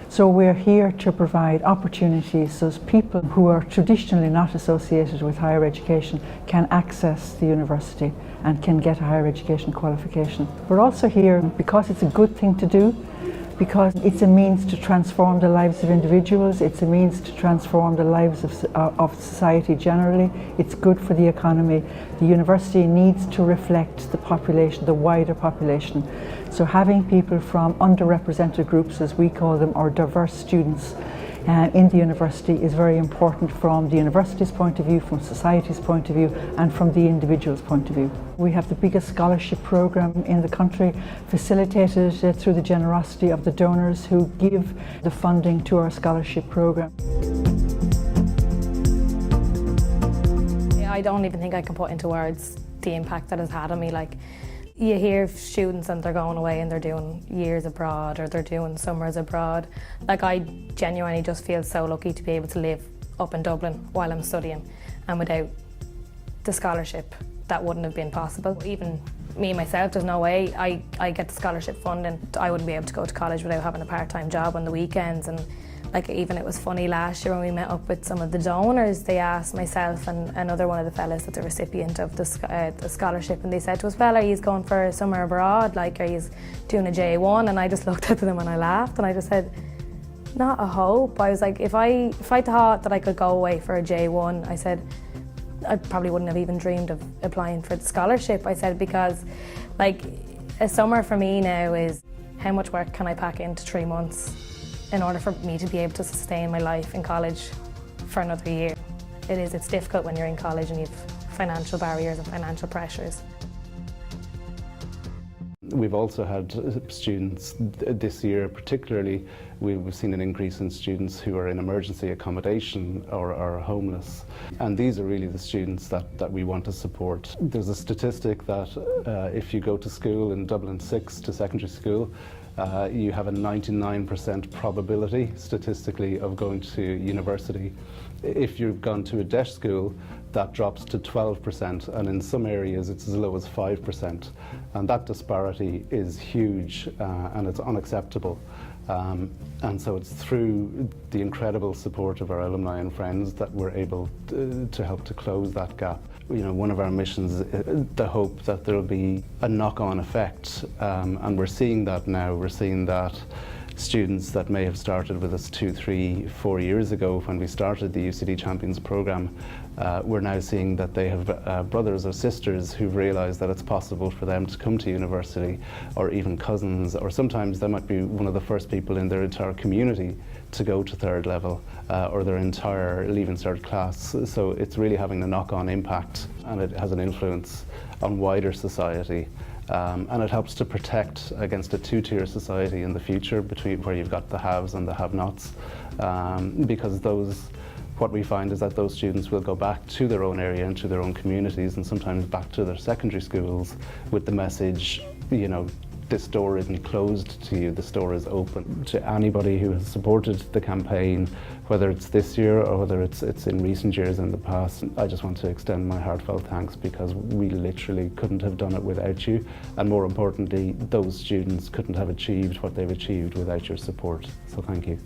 So we're here to provide opportunities so people who are traditionally not associated with higher education can access the university and can get a higher education qualification. We're also here because it's a good thing to do, because it's a means to transform the lives of individuals, it's a means to transform the lives of society generally. It's good for the economy. The university needs to reflect the population, the wider population. So having people from underrepresented groups, as we call them, or diverse students in the university is very important from the university's point of view, from society's point of view, and from the individual's point of view. We have the biggest scholarship program in the country, facilitated through the generosity of the donors who give the funding to our scholarship program. I don't even think I can put into words the impact that has had on me. Like, you hear students and they're going away and they're doing years abroad or they're doing summers abroad. Like, I genuinely just feel so lucky to be able to live up in Dublin while I'm studying, and without the scholarship that wouldn't have been possible. Even me myself, there's no way I get the scholarship funding. I wouldn't be able to go to college without having a part-time job on the weekends. And like, even it was funny last year when we met up with some of the donors, they asked myself and another one of the fellas that's a recipient of the scholarship, and they said to us, well, are you going for a summer abroad? Like, are you doing a J1? And I just looked at them and I laughed and I just said, not a hope. I was like, if I thought that I could go away for a J1, I said, I probably wouldn't have even dreamed of applying for the scholarship. I said, because like, a summer for me now is how much work can I pack into 3 months in order for me to be able to sustain my life in college for another year. It's difficult when you're in college and you've financial barriers and financial pressures. We've also had students this year, particularly, we've seen an increase in students who are in emergency accommodation or are homeless. And these are really the students that we want to support. There's a statistic that if you go to school in Dublin 6 to secondary school, you have a 99% probability, statistically, of going to university. If you've gone to a DEIS school, that drops to 12%, and in some areas it's as low as 5%. And that disparity is huge, and it's unacceptable. And so it's through the incredible support of our alumni and friends that we're able to help to close that gap. You know, one of our missions is the hope that there'll be a knock-on effect, and we're seeing that now. We're seeing that students that may have started with us 2, 3, 4 years ago when we started the UCD Champions programme, we're now seeing that they have brothers or sisters who've realised that it's possible for them to come to university, or even cousins, or sometimes they might be one of the first people in their entire community to go to third level, or their entire Leaving Cert class. So it's really having a knock-on impact, and it has an influence on wider society. And it helps to protect against a two-tier society in the future, between where you've got the haves and the have-nots, because what we find is that those students will go back to their own area and to their own communities, and sometimes back to their secondary schools with the message, you know, this door isn't closed to you, this door is open. To anybody who has supported the campaign, whether it's this year or whether it's in recent years in the past, I just want to extend my heartfelt thanks, because we literally couldn't have done it without you, and more importantly, those students couldn't have achieved what they've achieved without your support. So thank you.